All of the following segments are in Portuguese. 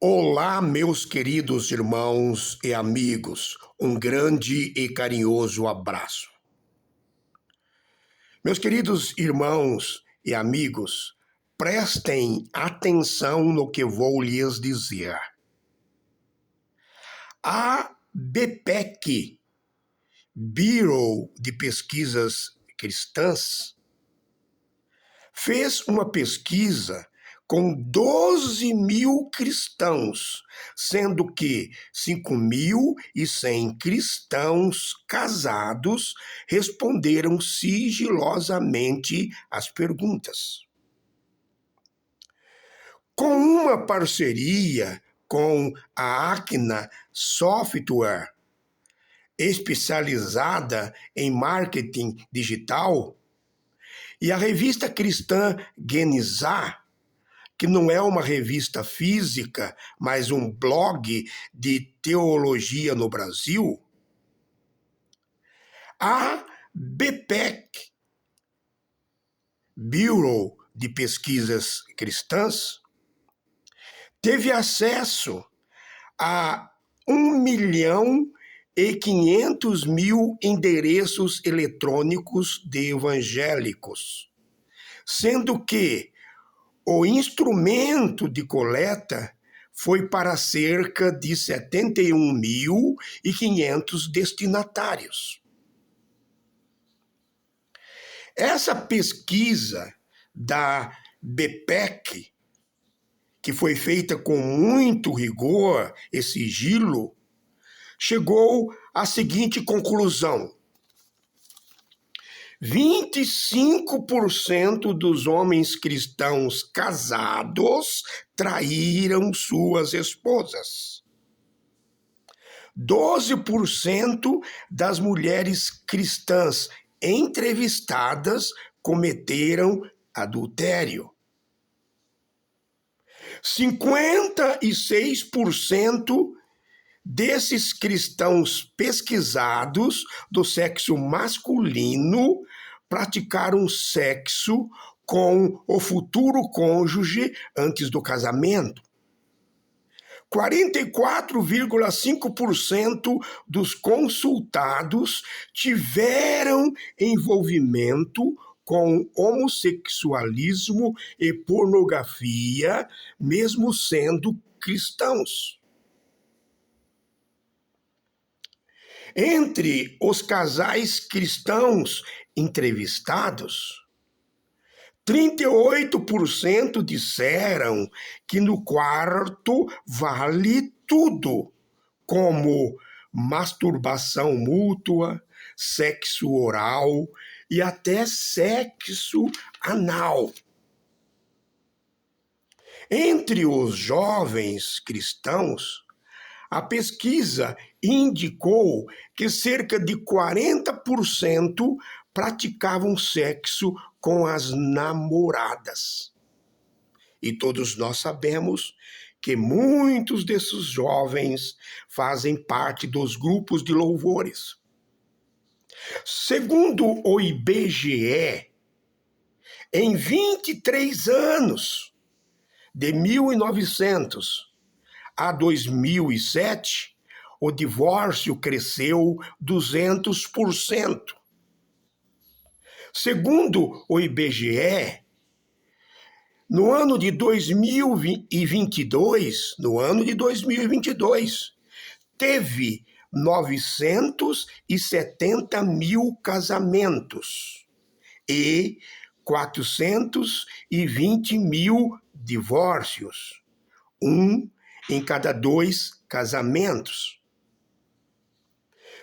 Olá, meus queridos irmãos e amigos, um grande e carinhoso abraço. Meus queridos irmãos e amigos, prestem atenção no que vou lhes dizer. A BPEC, Bureau de Pesquisas Cristãs, fez uma pesquisa com 12 mil cristãos, sendo que 5.100 cristãos casados responderam sigilosamente às perguntas. Com uma parceria com a Acna Software, especializada em marketing digital, e a revista cristã Genizá, que não é uma revista física, mas um blog de teologia no Brasil, a BPEC, Bureau de Pesquisas Cristãs, teve acesso a 1.500.000 endereços eletrônicos de evangélicos, sendo que o instrumento de coleta foi para cerca de 71.500 destinatários. Essa pesquisa da BPEC, que foi feita com muito rigor e sigilo, chegou à seguinte conclusão: 25% dos homens cristãos casados traíram suas esposas. 12% das mulheres cristãs entrevistadas cometeram adultério. 56% desses cristãos pesquisados do sexo masculino praticaram sexo com o futuro cônjuge antes do casamento. 44,5% dos consultados tiveram envolvimento com homossexualismo e pornografia, mesmo sendo cristãos. Entre os casais cristãos entrevistados, 38% disseram que no quarto vale tudo, como masturbação mútua, sexo oral e até sexo anal. Entre os jovens cristãos, a pesquisa indicou que cerca de 40% praticavam sexo com as namoradas. E todos nós sabemos que muitos desses jovens fazem parte dos grupos de louvores. Segundo o IBGE, em 23 anos, de 1900 a 2007, o divórcio cresceu 200%. Segundo o IBGE, no ano de 2022, teve 970 mil casamentos e 420 mil divórcios, um em cada 2 casamentos.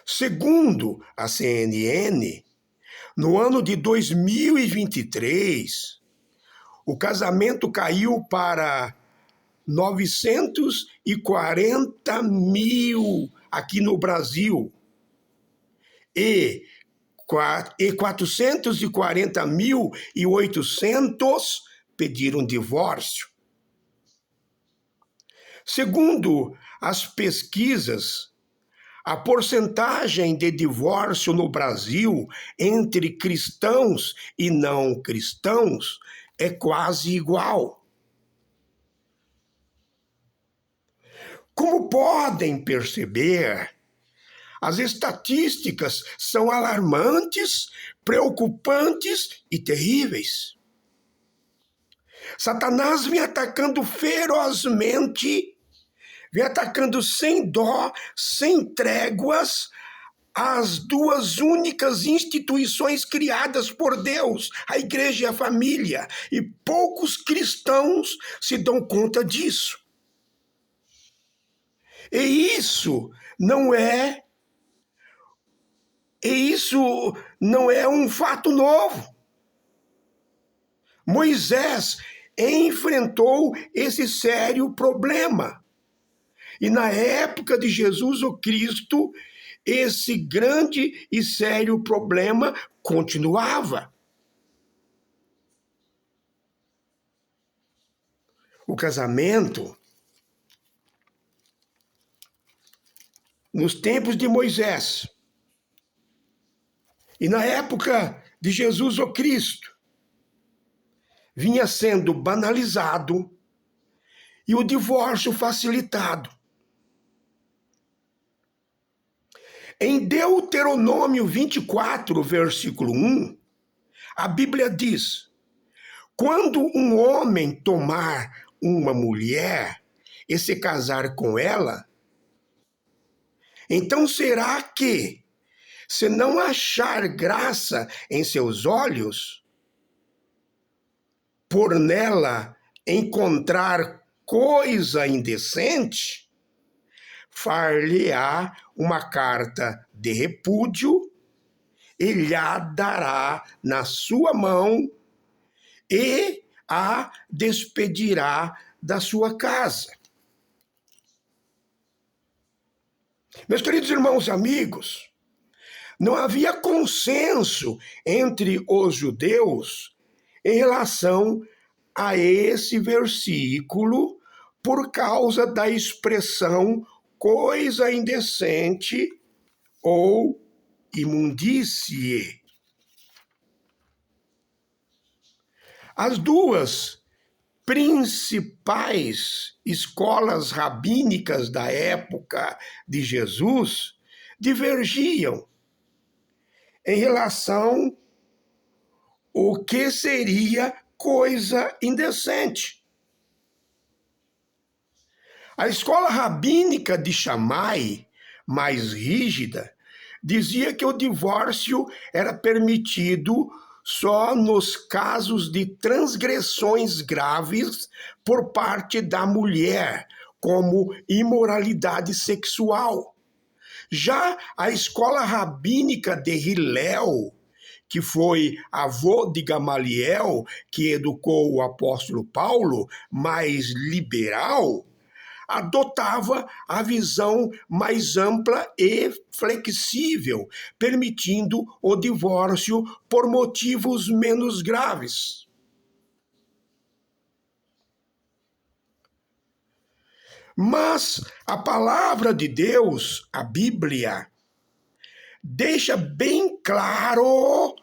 Segundo a CNN, no ano de 2023, o casamento caiu para 940 mil aqui no Brasil e 440.800 pediram divórcio. Segundo as pesquisas, a porcentagem de divórcio no Brasil entre cristãos e não cristãos é quase igual. Como podem perceber, as estatísticas são alarmantes, preocupantes e terríveis. Satanás vem atacando ferozmente, vem atacando sem dó, sem tréguas, as duas únicas instituições criadas por Deus, a igreja e a família, e poucos cristãos se dão conta disso. E isso não é um fato novo. Moisés enfrentou esse sério problema. E na época de Jesus o Cristo, esse grande e sério problema continuava. O casamento, nos tempos de Moisés e na época de Jesus o Cristo, vinha sendo banalizado e o divórcio facilitado. Em Deuteronômio 24, versículo 1, a Bíblia diz: quando um homem tomar uma mulher e se casar com ela, então será que, se não achar graça em seus olhos, por nela encontrar coisa indecente, far-lhe-á uma carta de repúdio e lhe dará na sua mão e a despedirá da sua casa. Meus queridos irmãos e amigos, não havia consenso entre os judeus em relação a esse versículo por causa da expressão coisa indecente ou imundície. As duas principais escolas rabínicas da época de Jesus divergiam em relação ao que seria coisa indecente. A escola rabínica de Shammai, mais rígida, dizia que o divórcio era permitido só nos casos de transgressões graves por parte da mulher, como imoralidade sexual. Já a escola rabínica de Hillel, que foi avô de Gamaliel, que educou o apóstolo Paulo, mais liberal, adotava a visão mais ampla e flexível, permitindo o divórcio por motivos menos graves. Mas a palavra de Deus, a Bíblia, deixa bem claro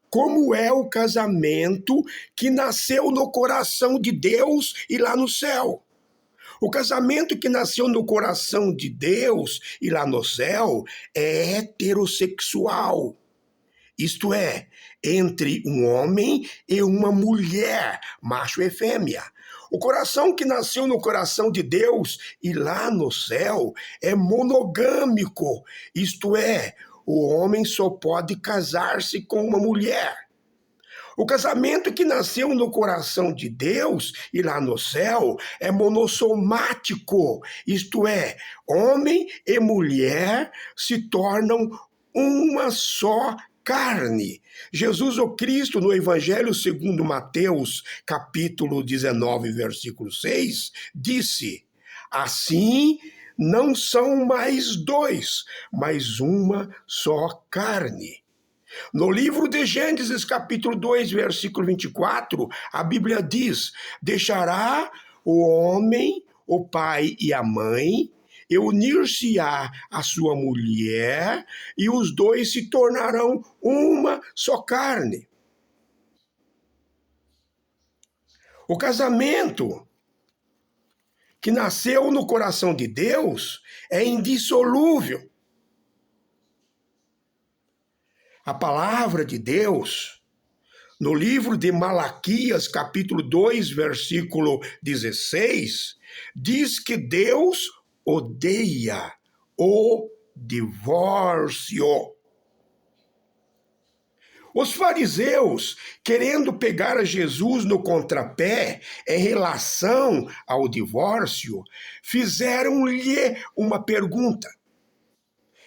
como é o casamento que nasceu no coração de Deus e lá no céu. O casamento que nasceu no coração de Deus e lá no céu é heterossexual. Isto é, entre um homem e uma mulher, macho e fêmea. O coração que nasceu no coração de Deus e lá no céu é monogâmico. Isto é, o homem só pode casar-se com uma mulher. O casamento que nasceu no coração de Deus e lá no céu é monossomático, isto é, homem e mulher se tornam uma só carne. Jesus o Cristo, no Evangelho segundo Mateus, capítulo 19, versículo 6, disse: assim não são mais dois, mas uma só carne. No livro de Gênesis, capítulo 2, versículo 24, a Bíblia diz: deixará o homem, o pai e a mãe, e unir-se-á a sua mulher, e os dois se tornarão uma só carne. O casamento que nasceu no coração de Deus é indissolúvel. A palavra de Deus, no livro de Malaquias, capítulo 2, versículo 16, diz que Deus odeia o divórcio. Os fariseus, querendo pegar a Jesus no contrapé em relação ao divórcio, fizeram-lhe uma pergunta.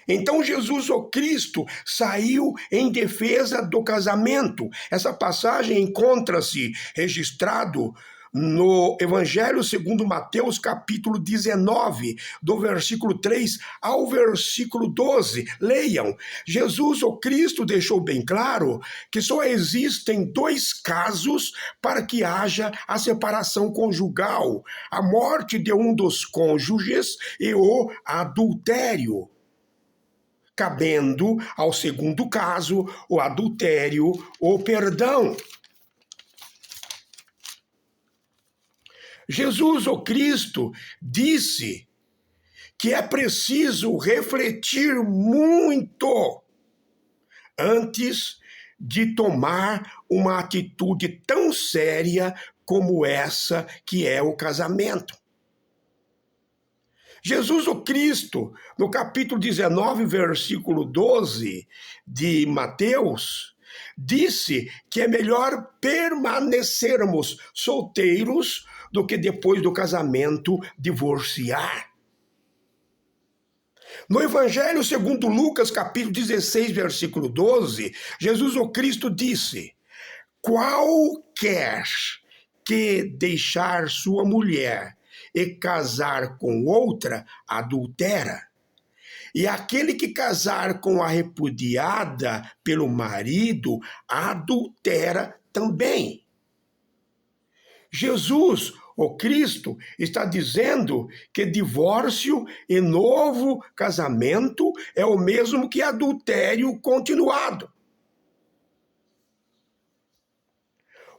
Então Jesus, o Cristo, saiu em defesa do casamento. Essa passagem encontra-se registrado no Evangelho segundo Mateus, capítulo 19, do versículo 3 ao versículo 12. Leiam. Jesus, o Cristo, deixou bem claro que só existem dois casos para que haja a separação conjugal: a morte de um dos cônjuges e o adultério, cabendo ao segundo caso, o adultério ou perdão. Jesus, o Cristo, disse que é preciso refletir muito antes de tomar uma atitude tão séria como essa que é o casamento. Jesus, o Cristo, no capítulo 19, versículo 12 de Mateus, disse que é melhor permanecermos solteiros do que depois do casamento divorciar. No Evangelho segundo Lucas, capítulo 16, versículo 12, Jesus, o Cristo, disse: qualquer que deixar sua mulher e casar com outra, adultera. E aquele que casar com a repudiada pelo marido, adultera também. Jesus, o Cristo, está dizendo que divórcio e novo casamento é o mesmo que adultério continuado.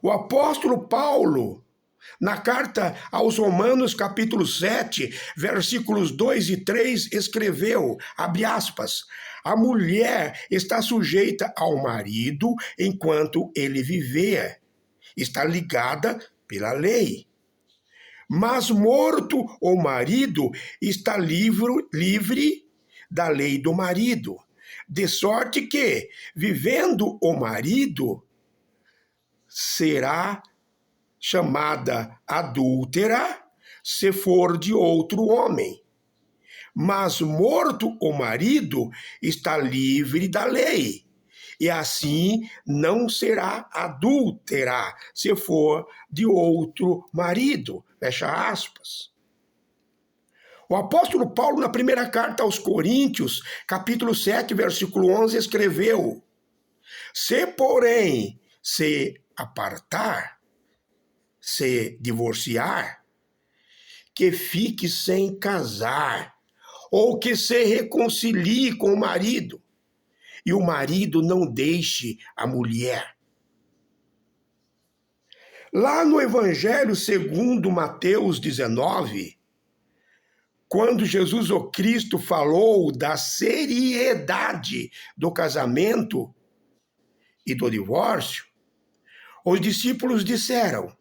O apóstolo Paulo, na carta aos Romanos, capítulo 7, versículos 2 e 3, escreveu, abre aspas, a mulher está sujeita ao marido enquanto ele viver. Está ligada pela lei. Mas morto o marido, está livre da lei do marido. De sorte que, vivendo o marido, será chamada adúltera se for de outro homem. Mas morto o marido, está livre da lei. E assim não será adúltera se for de outro marido. Fecha aspas. O apóstolo Paulo, na primeira carta aos Coríntios, capítulo 7, versículo 11, escreveu: se, porém, se apartar, se divorciar, que fique sem casar, ou que se reconcilie com o marido, e o marido não deixe a mulher. Lá no Evangelho segundo Mateus 19, quando Jesus o Cristo falou da seriedade do casamento e do divórcio, os discípulos disseram: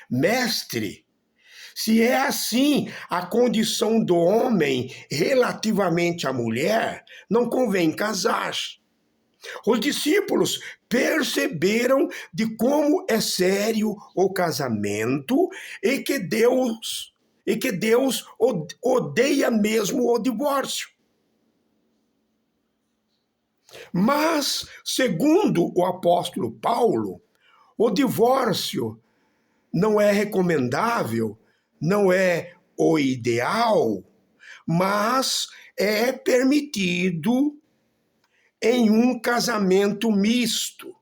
mestre, se é assim a condição do homem relativamente à mulher, não convém casar. Os discípulos perceberam de como é sério o casamento e que Deus odeia mesmo o divórcio. Mas, segundo o apóstolo Paulo, o divórcio não é recomendável, não é o ideal, mas é permitido em um casamento misto,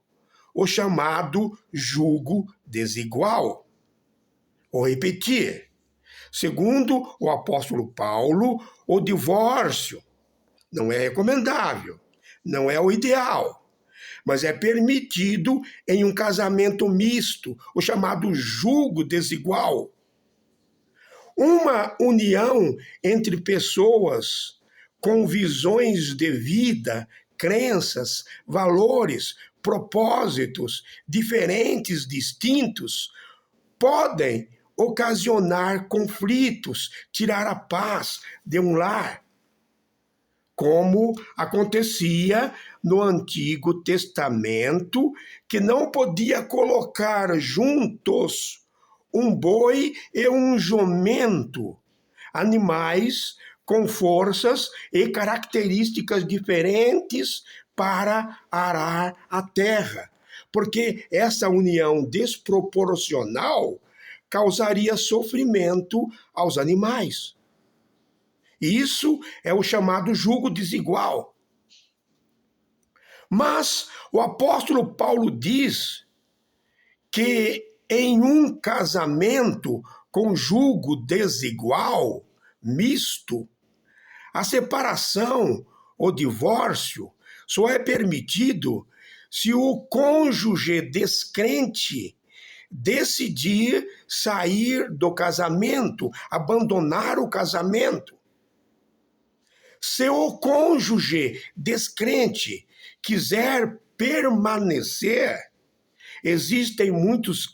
o chamado julgo desigual. Vou repetir. Segundo o apóstolo Paulo, o divórcio não é recomendável, não é o ideal, mas é permitido em um casamento misto, o chamado julgo desigual. Uma união entre pessoas com visões de vida, crenças, valores, propósitos diferentes, distintos, podem ocasionar conflitos, tirar a paz de um lar, como acontecia no Antigo Testamento, que não podia colocar juntos um boi e um jumento, animais com forças e características diferentes para arar a terra, porque essa união desproporcional causaria sofrimento aos animais. Isso é o chamado jugo desigual. Mas o apóstolo Paulo diz que em um casamento com jugo desigual, misto, a separação ou divórcio só é permitido se o cônjuge descrente decidir sair do casamento, abandonar o casamento. Se o cônjuge descrente quiser permanecer, existem muitos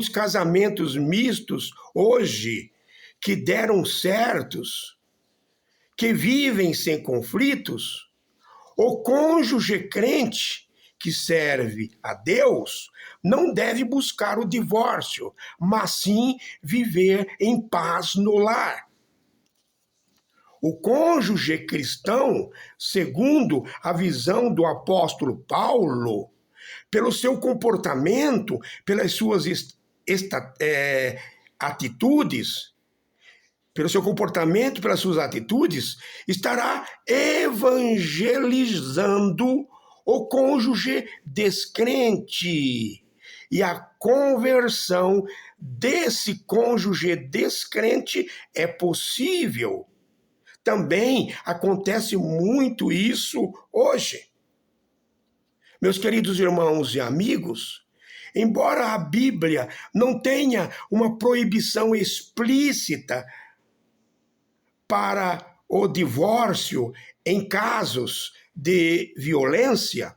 casamentos mistos hoje que deram certos, que vivem sem conflitos. O cônjuge crente que serve a Deus não deve buscar o divórcio, mas sim viver em paz no lar. O cônjuge cristão, segundo a visão do apóstolo Paulo, pelo seu comportamento, pelas suas atitudes, pelo seu comportamento, pelas suas atitudes, estará evangelizando o cônjuge descrente. E a conversão desse cônjuge descrente é possível. Também acontece muito isso hoje. Meus queridos irmãos e amigos, embora a Bíblia não tenha uma proibição explícita para o divórcio em casos de violência,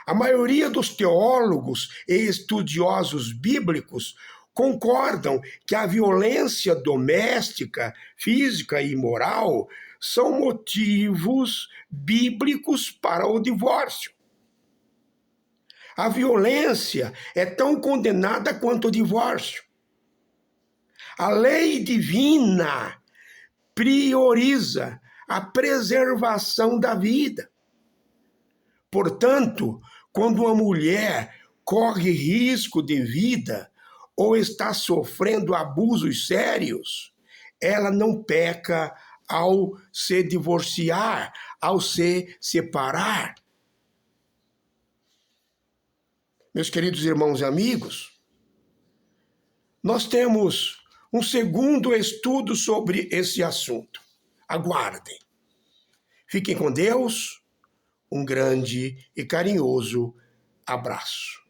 a maioria dos teólogos e estudiosos bíblicos concordam que a violência doméstica, física e moral são motivos bíblicos para o divórcio. A violência é tão condenada quanto o divórcio. A lei divina prioriza a preservação da vida. Portanto, quando uma mulher corre risco de vida ou está sofrendo abusos sérios, ela não peca ao se divorciar, ao se separar. Meus queridos irmãos e amigos, nós temos um segundo estudo sobre esse assunto. Aguardem. Fiquem com Deus. Um grande e carinhoso abraço.